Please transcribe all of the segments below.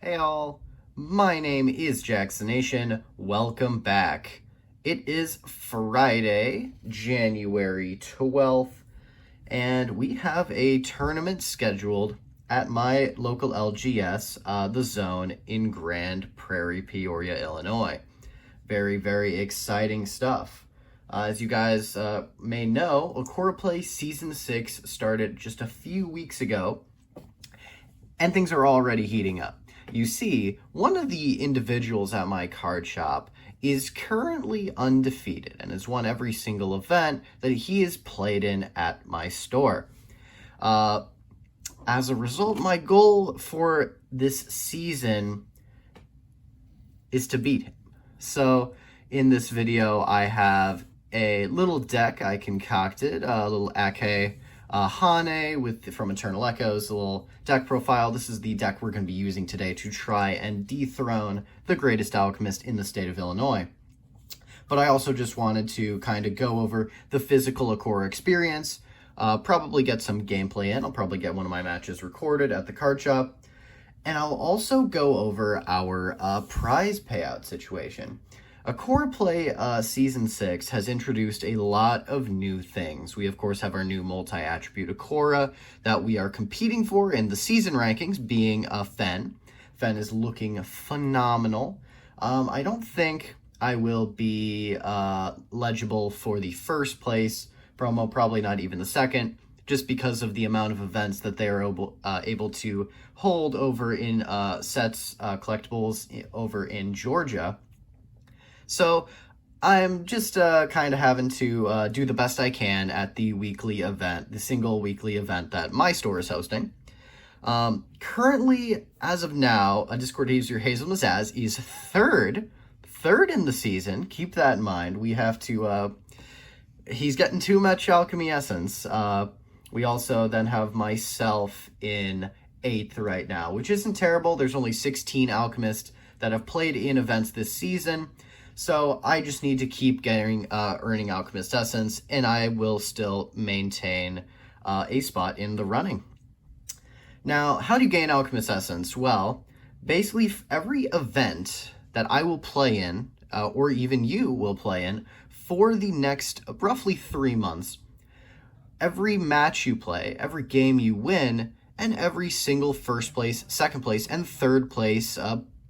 Hey all, my name is Jackson Nation. Welcome back. It is Friday, January 12th, and we have a tournament scheduled at my local LGS, The Zone in Grand Prairie, Peoria, Illinois. Very, very exciting stuff. As you guys may know, Akora Play Season 6 started just a few weeks ago, and things are already heating up. You see, one of the individuals at my card shop is currently undefeated and has won every single event that he has played in at my store. As a result, my goal for this season is to beat him. So in this video, I have a little deck I concocted, a little Akora Hane from Eternal Echoes, a little deck profile. This is the deck we're going to be using today to try and dethrone the greatest alchemist in the state of Illinois. But I also just wanted to kind of go over the physical Akora experience, probably get some gameplay in. I'll probably get one of my matches recorded at the card shop. And I'll also go over our prize payout situation. Akora Play Season 6 has introduced a lot of new things. We, of course, have our new multi-attribute Akora that we are competing for in the season rankings, being Fen. Fen is looking phenomenal. I don't think I will be legible for the first place promo, probably not even the second, just because of the amount of events that they are able to hold over in sets, collectibles over in Georgia. So I'm just kind of having to do the best I can at the weekly event, the single weekly event that my store is hosting. Currently, as of now, a Discord user, Hazel Mazaz, is third in the season. Keep that in mind. We have to, he's getting too much alchemy essence. We also then have myself in 8th right now, which isn't terrible. There's only 16 alchemists that have played in events this season. So I just need to keep getting earning Alchemist Essence, and I will still maintain a spot in the running. Now, how do you gain Alchemist Essence? Well, basically every event that I will play in, or even you will play in, for the next roughly 3 months, every match you play, every game you win, and every single first place, second place, and third place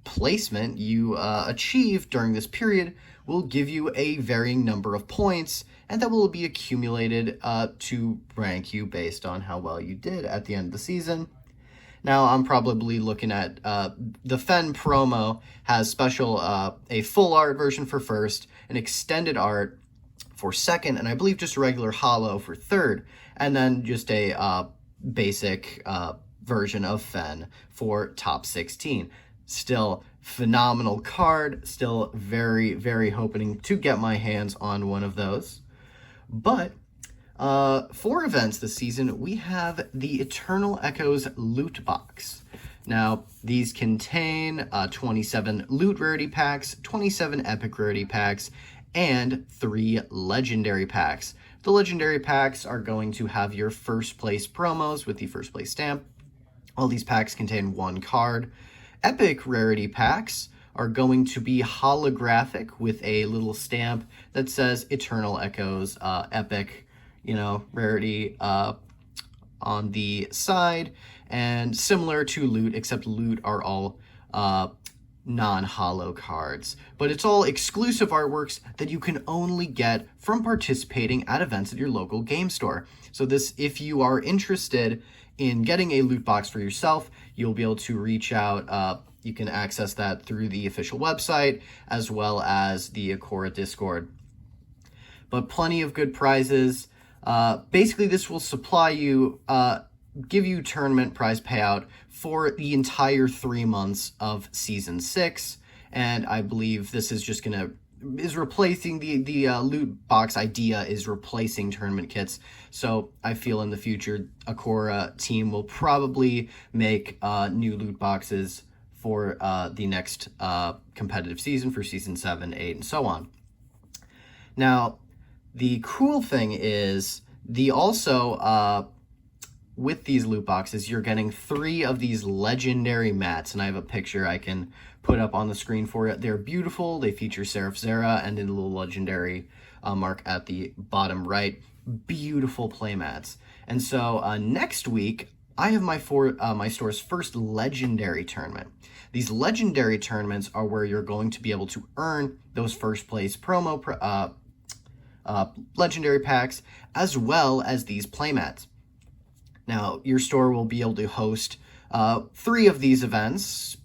placement you achieve during this period will give you a varying number of points, and that will be accumulated to rank you based on how well you did at the end of the season. Now, I'm probably looking at the Fen promo has special a full art version for first, an extended art for second, and I believe just a regular holo for third, and then just a basic version of Fen for top 16. Still phenomenal card, still very, very hoping to get my hands on one of those. But for events this season, we have the Eternal Echoes loot box. Now, these contain 27 loot rarity packs, 27 epic rarity packs, and 3 legendary packs. The legendary packs are going to have your first place promos with the first place stamp. All these packs contain 1 card. Epic rarity packs are going to be holographic with a little stamp that says Eternal Echoes epic, rarity on the side, and similar to loot, except loot are all non-holo cards. But it's all exclusive artworks that you can only get from participating at events at your local game store. So this, if you are interested in getting a loot box for yourself, you'll be able to reach out. You can access that through the official website as well as the Akora Discord. But plenty of good prizes. Basically, this will supply you, give you tournament prize payout for the entire 3 months of Season 6. And I believe this is just is replacing the loot box idea is replacing tournament kits. So I feel in the future, Akora team will probably make new loot boxes for the next competitive season, for Season 7, 8, and so on. Now, the cool thing is the also with these loot boxes, you're getting 3 of these legendary mats, and I have a picture I can put up on the screen for it. They're beautiful. They feature Seraph Zera and a little legendary mark at the bottom right. Beautiful playmats. And so next week, I have my store's first legendary tournament. These legendary tournaments are where you're going to be able to earn those first place legendary packs, as well as these playmats. Now, your store will be able to host 3 of these events,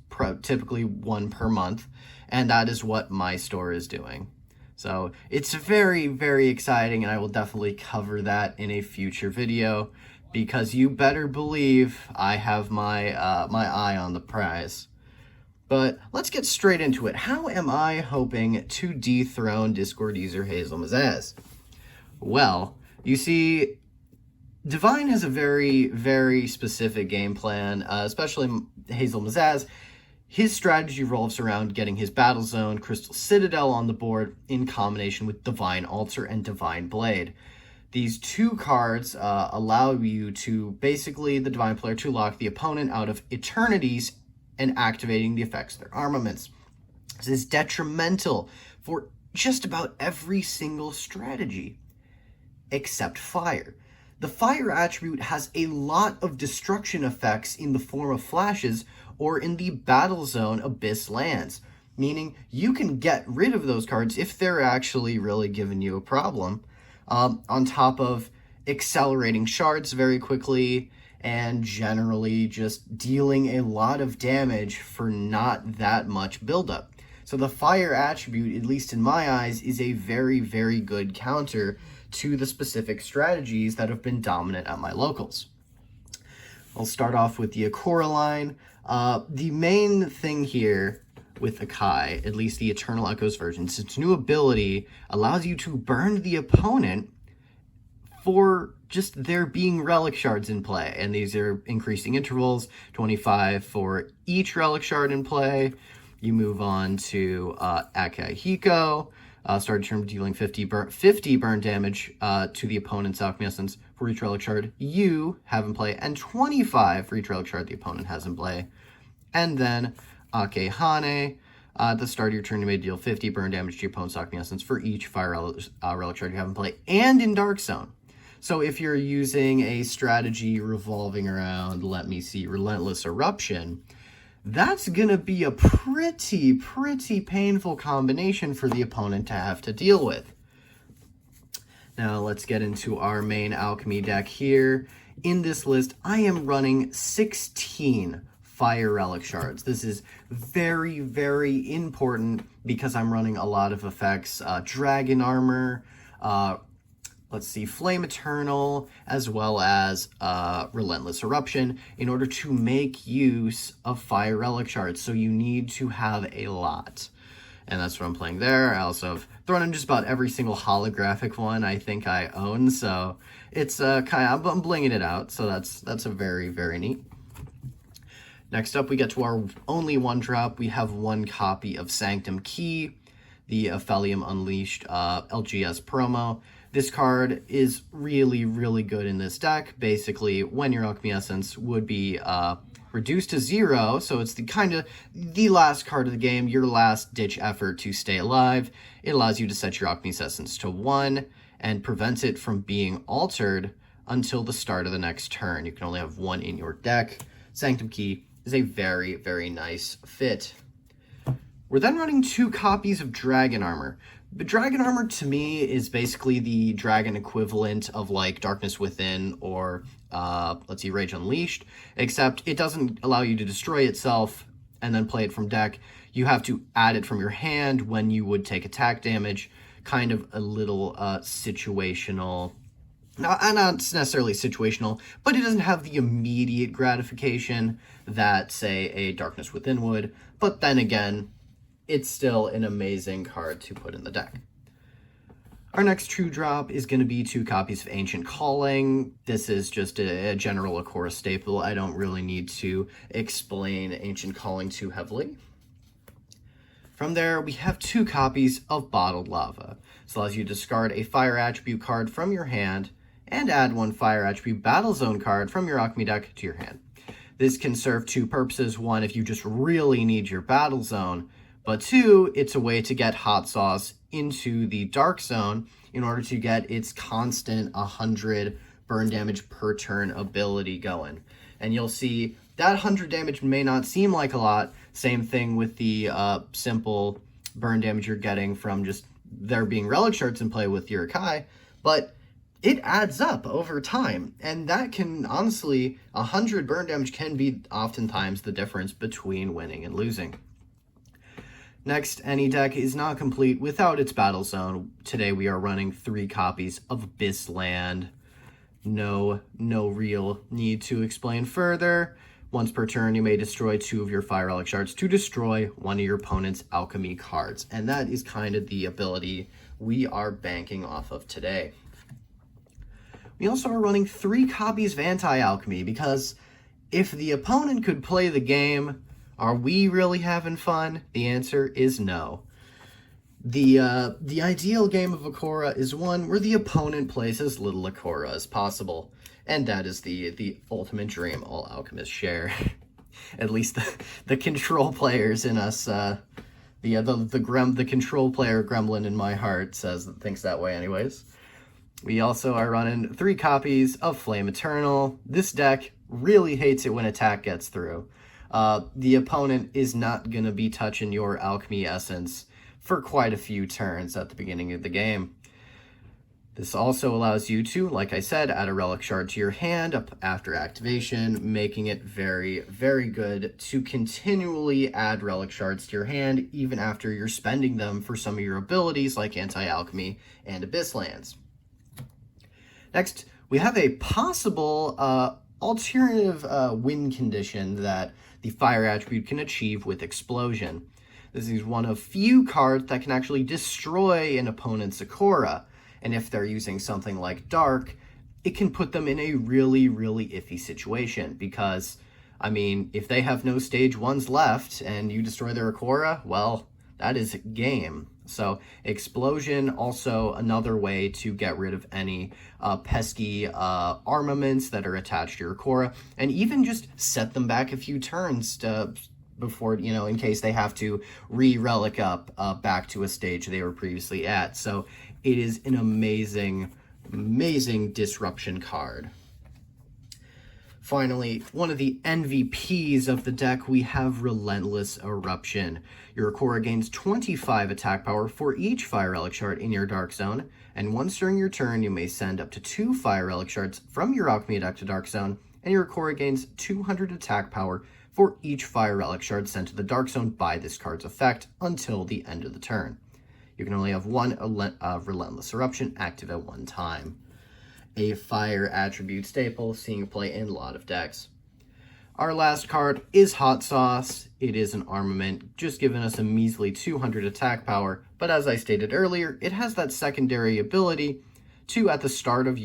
typically 1 per month, and that is what my store is doing. So it's very, very exciting, and I will definitely cover that in a future video, because you better believe I have my eye on the prize. But let's get straight into it. How am I hoping to dethrone Discord user Hazel Mazaz? Well, you see, Divine has a very, very specific game plan, especially Hazel Mazaz. His strategy revolves around getting his Battle Zone, Crystal Citadel on the board in combination with Divine Altar and Divine Blade. These 2 cards allow you to, basically, the Divine player to lock the opponent out of Eternities and activating the effects of their armaments. This is detrimental for just about every single strategy, except fire. The fire attribute has a lot of destruction effects in the form of flashes or in the Battle Zone Abyss lands, meaning you can get rid of those cards if they're actually really giving you a problem, on top of accelerating shards very quickly and generally just dealing a lot of damage for not that much buildup. So the fire attribute, at least in my eyes, is a very, very good counter to the specific strategies that have been dominant at my locals. I'll start off with the Akora line. The main thing here with Akai, at least the Eternal Echoes version, is its new ability allows you to burn the opponent for just there being relic shards in play, and these are increasing intervals, 25 for each relic shard in play. You move on to Akihiko, start turn dealing 50 burn damage to the opponent's Alchemy Essence for each relic shard you have in play, and 25 for each relic shard the opponent has in play. And then Akehane, at the start of your turn, you may deal 50 burn damage to your opponent's Alchemy Essence for each fire relic shard you have in play, and in Dark Zone. So if you're using a strategy revolving around, Relentless Eruption, that's going to be a pretty painful combination for the opponent to have to deal with. Now let's get into our main alchemy deck here. In this list, I am running 16 fire relic shards. This is very, very important because I'm running a lot of effects, Dragon Armor, Flame Eternal, as well as Relentless Eruption, in order to make use of fire relic shards. So you need to have a lot. And that's what I'm playing there. I also have thrown in just about every single holographic one I think I own. So it's I'm blinging it out. So that's a very, very neat. Next up, we get to our only 1-drop. We have 1 copy of Sanctum Key, the Aphelium Unleashed LGS promo. This card is really, really good in this deck. Basically, when your Alchemy Essence would be reduced to 0, so it's the last card of the game, your last ditch effort to stay alive. It allows you to set your Alchemy Essence to 1 and prevents it from being altered until the start of the next turn. You can only have 1 in your deck. Sanctum Key is a very, very nice fit. We're then running 2 copies of Dragon Armor. But Dragon Armor, to me, is basically the dragon equivalent of, like, Darkness Within or, Rage Unleashed, except it doesn't allow you to destroy itself and then play it from deck. You have to add it from your hand when you would take attack damage, kind of a little situational. Not necessarily situational, but it doesn't have the immediate gratification that, say, a Darkness Within would. But then again, it's still an amazing card to put in the deck. Our next true drop is going to be 2 copies of Ancient Calling. This is just a general Akora staple. I don't really need to explain Ancient Calling too heavily. From there, we have 2 copies of Bottled Lava. This allows you to discard a fire attribute card from your hand and add 1 Fire Attribute Battle Zone card from your Alchemy deck to your hand. This can serve 2 purposes. 1, if you just really need your Battle Zone, but 2, it's a way to get Hot Sauce into the Dark Zone in order to get its constant 100 burn damage per turn ability going. And you'll see that 100 damage may not seem like a lot. Same thing with the simple burn damage you're getting from just there being relic shards in play with your Kai, but it adds up over time, and that can, honestly, 100 burn damage can be oftentimes the difference between winning and losing. Next, any deck is not complete without its Battle Zone. Today we are running 3 copies of Abyssland. No real need to explain further. Once per turn, you may destroy 2 of your Fire Relic Shards to destroy 1 of your opponent's Alchemy cards, and that is kind of the ability we are banking off of today. We also are running 3 copies of Anti-Alchemy, because if the opponent could play the game, are we really having fun? The answer is no. The ideal game of Akora is one where the opponent plays as little Akora as possible, and that is the ultimate dream all alchemists share. At least the control players in us, the control player gremlin in my heart thinks that way anyways. We also are running 3 copies of Flame Eternal. This deck really hates it when attack gets through. The opponent is not going to be touching your Alchemy Essence for quite a few turns at the beginning of the game. This also allows you to, like I said, add a Relic Shard to your hand up after activation, making it very, very good to continually add Relic Shards to your hand, even after you're spending them for some of your abilities like Anti-Alchemy and Abysslands. Next, we have a possible alternative win condition that the Fire Attribute can achieve with Explosion. This is one of few cards that can actually destroy an opponent's Akora, and if they're using something like Dark, it can put them in a really, really iffy situation, because, I mean, if they have no stage 1s left and you destroy their Akora, well, that is game. So Explosion, also another way to get rid of any pesky armaments that are attached to your Akora, and even just set them back a few turns before, in case they have to re-relic up back to a stage they were previously at. So it is an amazing, amazing disruption card. Finally, one of the MVPs of the deck, we have Relentless Eruption. Your Akora gains 25 attack power for each Fire Relic Shard in your Dark Zone, and once during your turn, you may send up to 2 Fire Relic Shards from your Alchemy deck to Dark Zone, and your Akora gains 200 attack power for each Fire Relic Shard sent to the Dark Zone by this card's effect until the end of the turn. You can only have 1 Relentless Eruption active at one time. A Fire Attribute staple, seeing play in a lot of decks. Our last card is Hot Sauce. It is an armament, just giving us a measly 200 attack power, but as I stated earlier, it has that secondary ability to, at the start of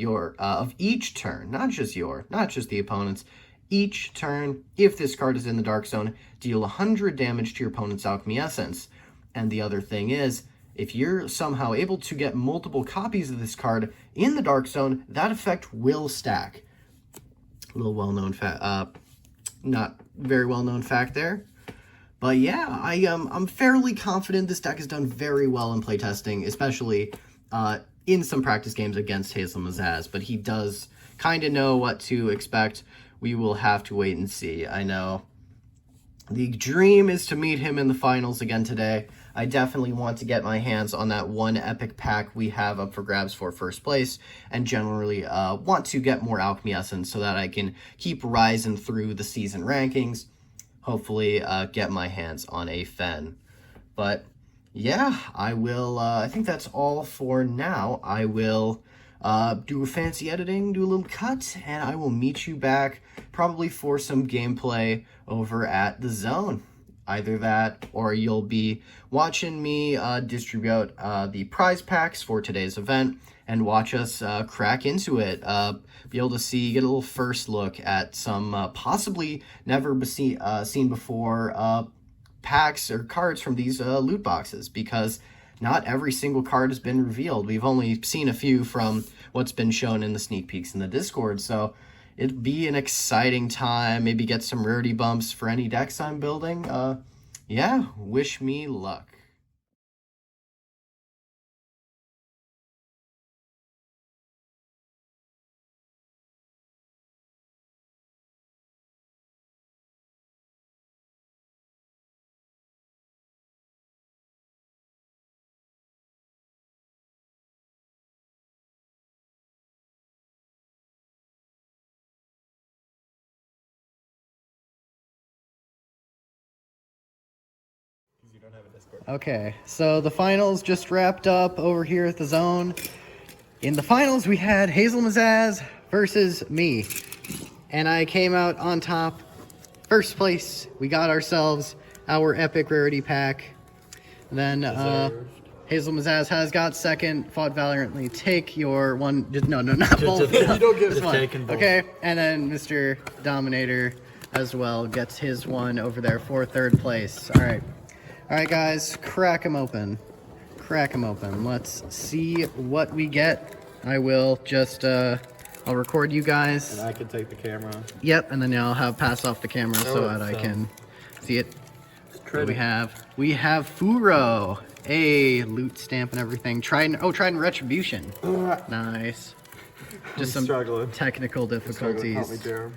each turn, not just the opponent's, each turn, if this card is in the Dark Zone, deal 100 damage to your opponent's Alchemy Essence. And the other thing is, if you're somehow able to get multiple copies of this card in the Dark Zone, that effect will stack. A little well-known fact, not very well-known fact there. But yeah, I'm fairly confident this deck has done very well in playtesting, especially in some practice games against Hazel Mazaz. But he does kind of know what to expect. We will have to wait and see. I know the dream is to meet him in the finals again today. I definitely want to get my hands on that one epic pack we have up for grabs for first place, and generally want to get more Alchemy Essence so that I can keep rising through the season rankings. Hopefully get my hands on a Fen. But yeah, I will, I think that's all for now. I will do a fancy editing, do a little cut, and I will meet you back probably for some gameplay over at the Zone. Either that, or you'll be watching me distribute the prize packs for today's event and watch us crack into it. Be able to get a little first look at some possibly never seen before packs or cards from these loot boxes, because not every single card has been revealed. We've only seen a few from what's been shown in the sneak peeks in the Discord, so it'd be an exciting time. Maybe get some rarity bumps for any decks I'm building. Yeah, wish me luck. Okay, so the finals just wrapped up over here at the zone. In the finals, we had Hazel Mazaz versus me. And I came out on top. First place, we got ourselves our epic rarity pack. And then Hazel Mazaz has got second, fought valiantly. Take your one. No, not both. You don't get one. taken both. Okay, and then Mr. Dominator as well gets his one over there for third place. All right. All right, guys, crack them open. Crack them open. Let's see what we get. I will just, I'll record you guys. And I can take the camera. Yep, and then I'll pass off the camera so that I can see it. What we have? We have Furo, a loot stamp and everything. Trident Retribution. Nice. Just some struggling. technical difficulties. Help me, Jerem.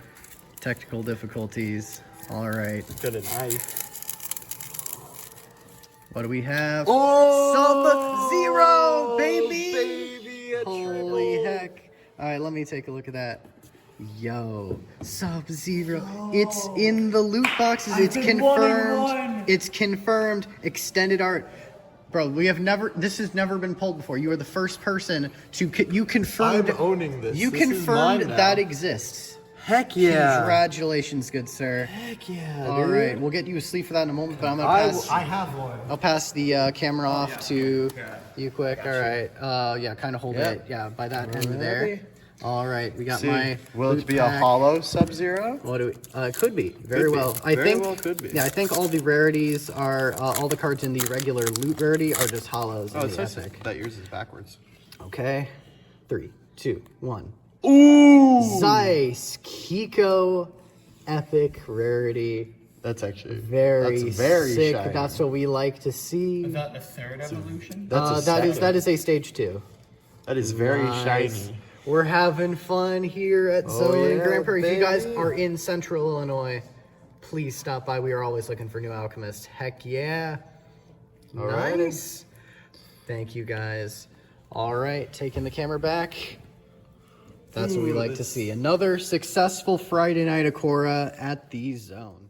Technical difficulties. All right. Got a knife. What do we have? Oh! Sub-Zero, baby! Baby, Holy heck. All right, let me take a look at that. Yo, Sub-Zero. It's in the loot boxes. It's confirmed. It's confirmed. Extended art. Bro, this has never been pulled before. You are the first person to, you confirmed. I'm owning this. You This is confirmed mine now. that exists. Heck yeah. Congratulations, good sir. Heck yeah, All dude. right, we'll get you a sleeve for that in a moment, but I'm gonna pass. I have one. I'll pass the camera off to you quick. All right. Yeah, kind of hold it. Yeah, by that end there. All right, we got my. Will loot it be pack. a hollow Sub-Zero? What do we? It could be very be. well. Very well could be. Yeah, I think all the rarities are all the cards in the regular loot rarity are just hollows. Oh, in it the says epic. that yours is backwards. Okay. 3, 2, 1. Ooh! Zeiss Kiko epic rarity. That's actually Very sick. shiny. That's what we like to see. Is that the third evolution? That's a that second. is a stage 2. That is very Nice. shiny. We're having fun here at Oh, Zone in yeah, Grand Prairie. If you guys baby. are in Central Illinois, please stop by. We are always looking for new alchemists. Heck yeah. Alrighty. Nice. Thank you guys. All right, taking the camera back. That's what we like to see. Another successful Friday night Akora at the Zone.